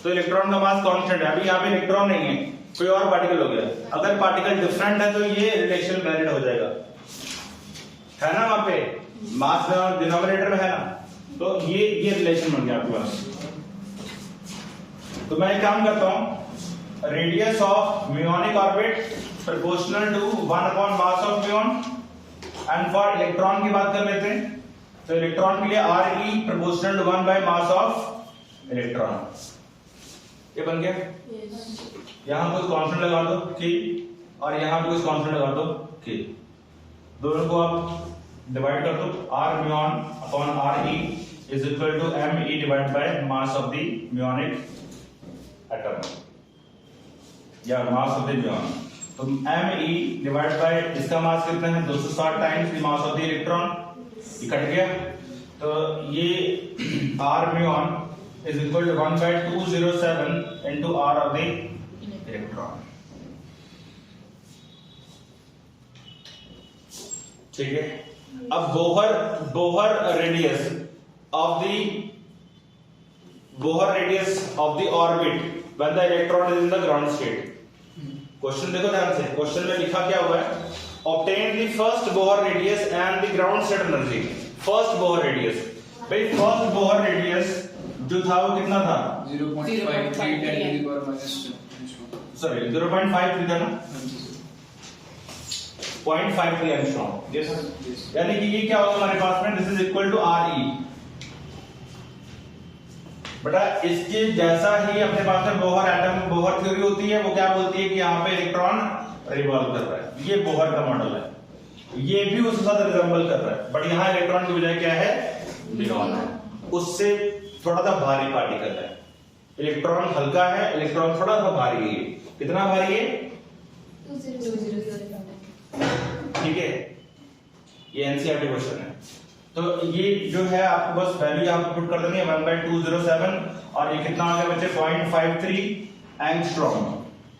तो इलेक्ट्रॉन का मास कांस्टेंट है. अभी यहाँ पे इलेक्ट्रॉन नहीं है, कोई और पार्टिकल हो गया. अगर पार्टिकल डिफरेंट है तो ये रिलेशन वैलिड हो जाएगा, है ना. वहां पे मास डिनोमिनेटर में है ना, तो ये रिलेशन बन गया आपके पास. तो मैं एक काम करता हूं, radius of muonic orbit proportional to 1 mass of muon. And for electron की बात कर लेते हैं. तो इलेक्ट्रॉन के लिए Re proportional to 1 mass of electron. ये बन गया. यहां कुछ कांस्टेंट लगा दो कि, और यहां पे कुछ कांस्टेंट लगा दो कि. दोनों को आप डिवाइड कर दो. R म्यून upon Re is equal to me divided by mass of the Munich atom या मास ऑफ द म्यून. तो me डिवाइड बाय इसका मास कितना है? 207 times the mass of the electron. ये कट गया. तो ये R म्यून is equal to 1/207 into R of the electron. ठीक है. अब Bohr radius of the orbit when the electron is in the ground state. Question देखो ध्यान से. क्वेश्चन में लिखा क्या हुआ है? obtain the first Bohr radius and the ground state energy. First Bohr radius. भाई फर्स्ट बोहर रेडियस जो था वो कितना था? 0.53 10⁻². सॉरी 0.53 था ना. 0.53 एंगस्ट्रॉम। यस यानी कि ये क्या होगा हमारे पास में, this is equal to RE। बेटा इसके जैसा ही अपने पास में बोहर एटम बोहर थ्योरी होती है, वो क्या बोलती है कि यहाँ पे इलेक्ट्रॉन रिवॉल्व कर रहा है। ये बोहर का मॉडल है, ये भी उसके साथ रिजेंबल कर रहा है, बट यहाँ इलेक्ट्रॉन की बजाय क्या है, म्यूऑन है। उससे थोड़ा सा भारी पार्टिकल है, इलेक्ट्रॉन हल्का है, इलेक्ट्रॉन थोड़ा सा भारी है। कितना भारी है, 2000। ठीक है, ये एनसीईआरटी क्वेश्चन है। तो ये जो है आपको बस वैल्यू यहाँ पे पुट कर देनी है 1/207 और ये कितना आ गया बच्चे 0.53 एंगस्ट्रॉम।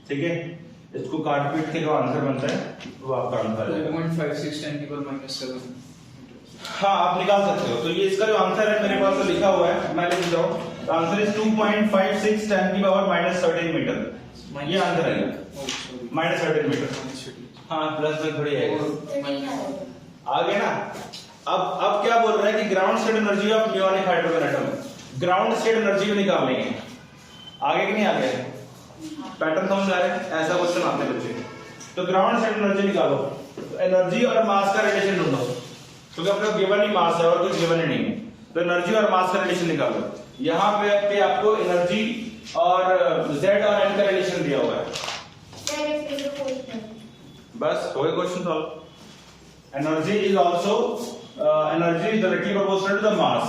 ठीक है, इसको काट पीट के जो आंसर बनता है वो आपका आंसर है 2.56 10⁻⁷ हाँ आप निकाल सकते हो। तो ये इसका जो आंसर है मेरे पास तो लिखा हुआ है, मैं लिख देता हूँ। तो आंसर इज 2.56 10⁻⁻13 मीटर। ये आंसर है -13 मीटर। हाँ प्लस में थोड़ी है, आ गया ना। अब क्या बोल रहा है कि ground state energy of muonic hydrogen atom, ground state energy निकालनी है। आगे कि नहीं आगे, पैटर्न समझ आ रहा है, ऐसा क्वेश्चन आते हैं बच्चे। तो ग्राउंड स्टेट एनर्जी निकालो, एनर्जी और मास का रिलेशन ढूंढो, क्योंकि अपने गिवन ही मास है और कुछ गिवन ही नहीं है। तो एनर्जी और मास का रिलेशन निकालो। यहाँ पे आपको एनर्जी और Z और N का रिलेशन दिया हुआ है, बस हो गया question solve. Energy is also energy is directly proportional to the mass.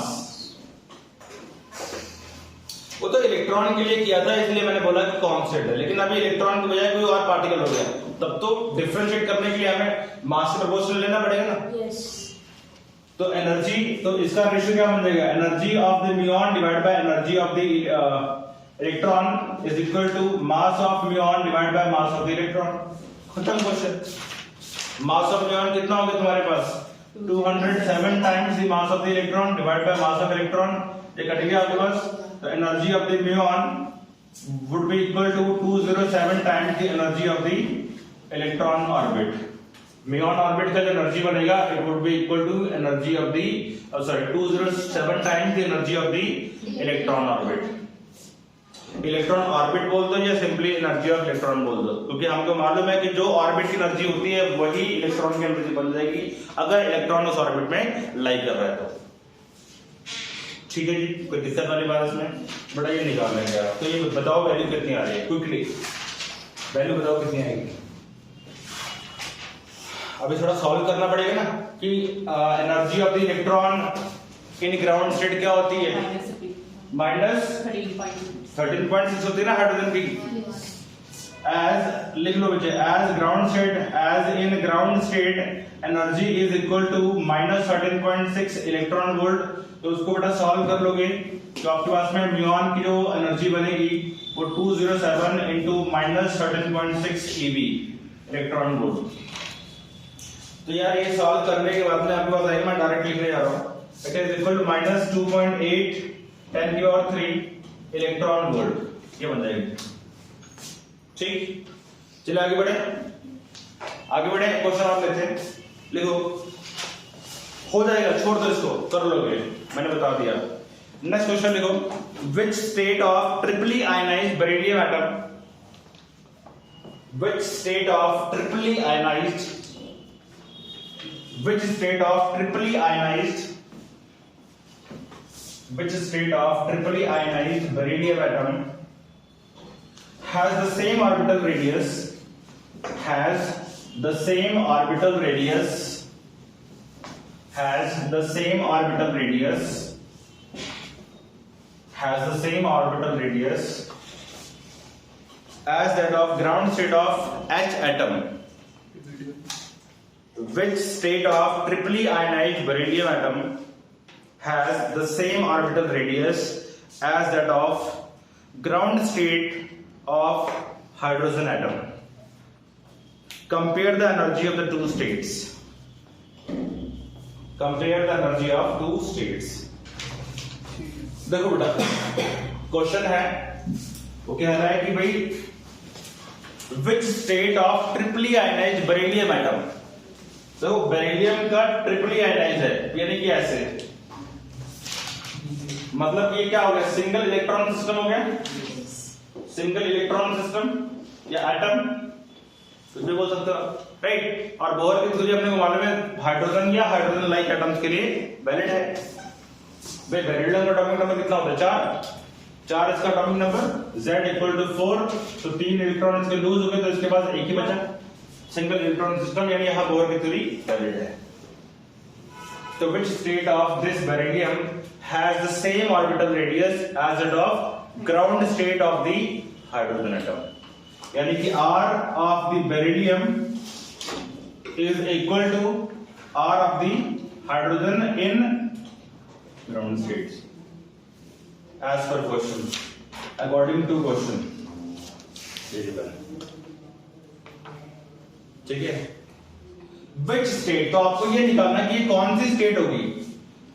वो तो इलेक्ट्रॉन के लिए किया था, इसलिए मैंने बोला कि कांस्टेंट है, लेकिन अभी इलेक्ट्रॉन की बजाय कोई और पार्टिकल हो गया, तब तो डिफरेंशिएट करने के लिए हमें मास से प्रोपोर्शनल लेना पड़ेगा ना। तो एनर्जी, तो इसका रेशियो क्या बन जाएगा, energy of the muon divide by energy of the electron is equal to mass of muon divide by mass of the electron. खत्म क्वेश्चन। मास ऑफ म्यूऑन कितना होगा तुम्हारे पास, 207 times the mass of the electron divide by mass of electron. ये cut गया आपके पास, तो energy of the muon would be equal to 207 times the energy of the electron orbit. Muon orbit का जो एनर्जी बनेगा it would be equal to energy of the 207 times the energy of the electron orbit. Electron orbit बोल दो या simply energy of electron बोल दो, क्योंकि हमको मालूम है कि जो ऑर्बिट की एनर्जी होती है वही इलेक्ट्रॉन की एनर्जी बन जाएगी अगर इलेक्ट्रॉन उस ऑर्बिट में लाई कर रहा है तो। ठीक है जी, कोई दिक्कत वाली बात इसमें, बड़ा ये निकाल लेंगे आप। तो ये बताओ वैल्यू कितनी आ रही है, क्विकली वैल्यू बताओ कितनी आएगी। अभी थोड़ा सॉल्व करना पड़ेगा ना कि energy of the electron in ground state क्या होती है, -13.6 होती है ना हाइड्रोजन की। एज लिख लो बच्चे, as ground state, as in ground state energy is equal to -13.6 electron volt. तो उसको बेटा सॉल्व कर लोगे तो आपके पास में म्यूऑन की जो एनर्जी बनेगी वो 207 into -13.6 eV इलेक्ट्रॉन वोल्ट। तो यार ये सॉल्व करने के बाद में आपके पास आएगा, मैं डायरेक्ट लिखने जा रहा हूँ, it is equal to -2.8 10⁻³ electron volt. ये बन जाएगी। ठीक, चलिए आगे बढ़े, क्वेश्चन आप लेते हैं, लिखो। हो जाएगा, छोड़ दो इसको, कर लोगे, मैंने बता दिया। नेक्स्ट क्वेश्चन लिखो, which state of triply ionized beryllium atom, which state of triply ionized, which state of triply ionized beryllium atom has the same orbital radius, has the same orbital radius as that of ground state of H atom. Which state of triply ionized beryllium atom has the same orbital radius as that of ground state of hydrogen atom? Compare the energy of the two states. देखो बेटा, question है वो कह रहा है कि भाई which state of triply ionized beryllium atom, तो बेरिलियम का ट्रिपली आयनाइज है, यानी कि ऐसे, मतलब ये क्या हो गया, सिंगल इलेक्ट्रॉन सिस्टम हो गया, सिंगल इलेक्ट्रॉन सिस्टम या एटम। कुछ भी बोल सकते हो, राइट। और बोहर की थ्योरी अपने को मालूम है हाइड्रोजन या हाइड्रोजन लाइक एटम्स के लिए वैलिड है। भाई बेरिलियम का एटॉमिक नंबर कितना होता है? 4 इसका atomic number, Z equal to 4, तो 3 इलेक्ट्रॉन इसके लूज हो गए, तो इसके पास एक ही बचा, सिंगल इलेक्ट्रॉन सिस्टम, यानी यहां बोहर की थ्योरी वैलिड है। तो which state of this beryllium has the same orbital radius as that of ground state of the hydrogen atom? यानी कि R of the beryllium is equal to R of the hydrogen in ground states as per question, according to question. ठीक है। Which state, तो आपको ये निकालना कि ये कौन सी स्टेट होगी,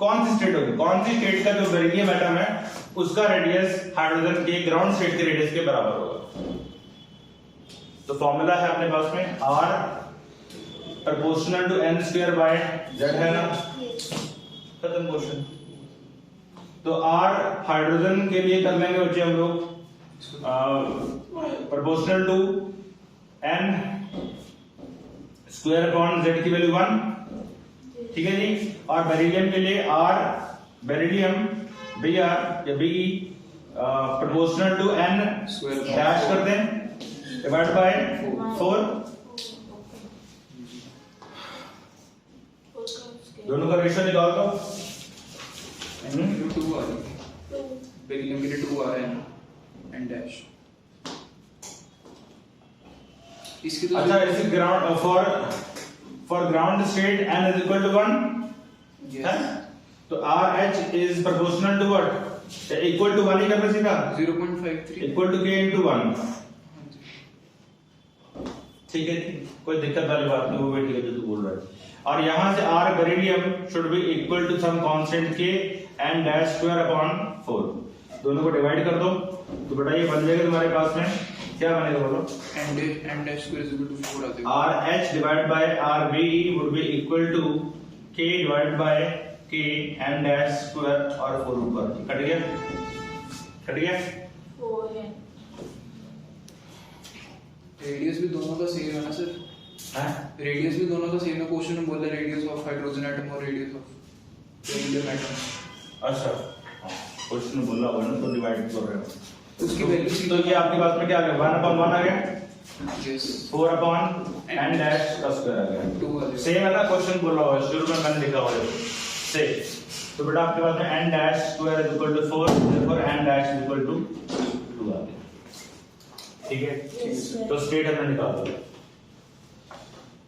कौन सी स्टेट होगी, कौन सी स्टेट का जो बेरिलियम एटम है उसका रेडियस हाइड्रोजन के ग्राउंड स्टेट के रेडियस के बराबर होगा। तो फॉर्मूला है अपने पास में R proportional to n square by z है ना, खत्म क्वेश्चन। तो R हाइड्रोजन के लिए कर लेंगे बच्चे हम लोग proportional to n square upon z की वैल्यू 1, ठीक है जी। और बेरिलियम के लिए R बेरिलियम Br या Be proportional to n dash कर दें डिवाइड बाय 4, दोनों का रेशियो निकाल दो। 2 आ रही है, बेरिलियम के लिए 2 आ रहा है n डैश। इसकी तो अच्छा, इस ground for ground state n is equal to 1 है, तो RH is proportional to what, equal to 1 ही करना सीखा, 0.53 इक्वल टू k into 1, ठीक है जी, कोई दिक्कत वाली बात नहीं, वो भी ठीक है जो तू बोल रहा है। और यहां से R beryllium should be equal to some constant k n dash square upon 4, दोनों को डिवाइड कर दो, तो बेटा ये बन जाएगा तुम्हारे पास में, क्या बनेगा बोलो, n dash square is equal to 4 आते हैं। RH divide by RBE would be equal to k divide by k n dash square और 4 ऊपर, कट गया, कट गया। रेडियस भी दोनों का सेम है ना सर? हैं? रेडियस भी दोनों का सेम है, क्वेश्चन में बोला रेडियस ऑफ हाइड्रोजन एटम और रेडियस ऑफ बेरिलियम एटम। अच्छा, क्वेश्चन बोला हुआ ना, तो डिवाइड कर रहे हो, उसकी वैल्यू तो ये आपके पास में क्या आ गया, 1/1 आ गया, यस 4/n डैश का स्क्वायर आ गया, 2 आ जाएगा। सेम है ना, क्वेश्चन बोला हुआ है, शुरू में मैंने लिखा हुआ है सेम। तो बेटा आपके पास में n dash square is equal to 4, therefore n dash is equal to 2 आ गया, ठीक है। तो स्टेट हमने निकाल दिया।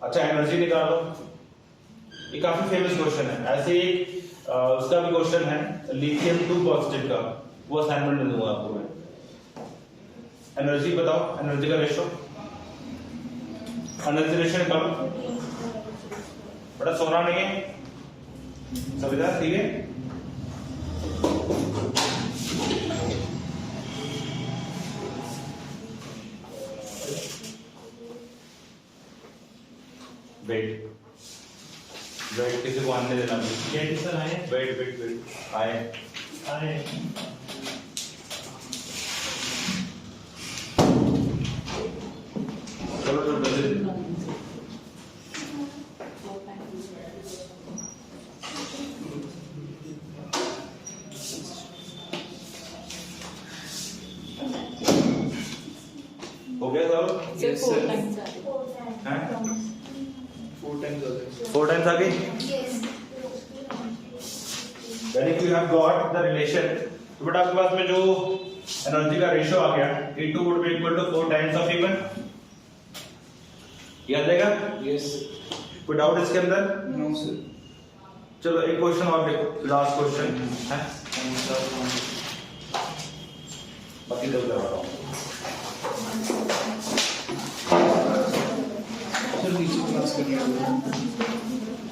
अच्छा, एनर्जी निकालो, ये काफी फेमस क्वेश्चन है, ऐसे ही उसका भी क्वेश्चन है लिथियम 2 पॉजिटिव का, वो असाइनमेंट में दूंगा आपको मैं। एनर्जी बताओ, एनर्जी का रेशियो, एनर्जी रेशियो निकालो, बड़ा सोना नहीं है, समझा, ठीक है। वेट वेट किसी को आने देना, वेट सर आए, वेट वेट वेट आए आए, चलो चलो जल्दी। हो गया सब? Yes, sir. 4 times हैं? 4 टाइम्स आ जाएगा। 4 टाइम्स आ गई। Yes. Then if you have got the relation, तो बेटा आपके पास में जो एनर्जी का रेशियो आ गया, E2 would be equal to 4 times of E1, याद रहेगा? यस कोई डाउट इसके अंदर? No sir. चलो एक क्वेश्चन और देखो, लास्ट क्वेश्चन है, बाकी तो करवा रहा हूँ। सर नीचे क्लास करनी होगी।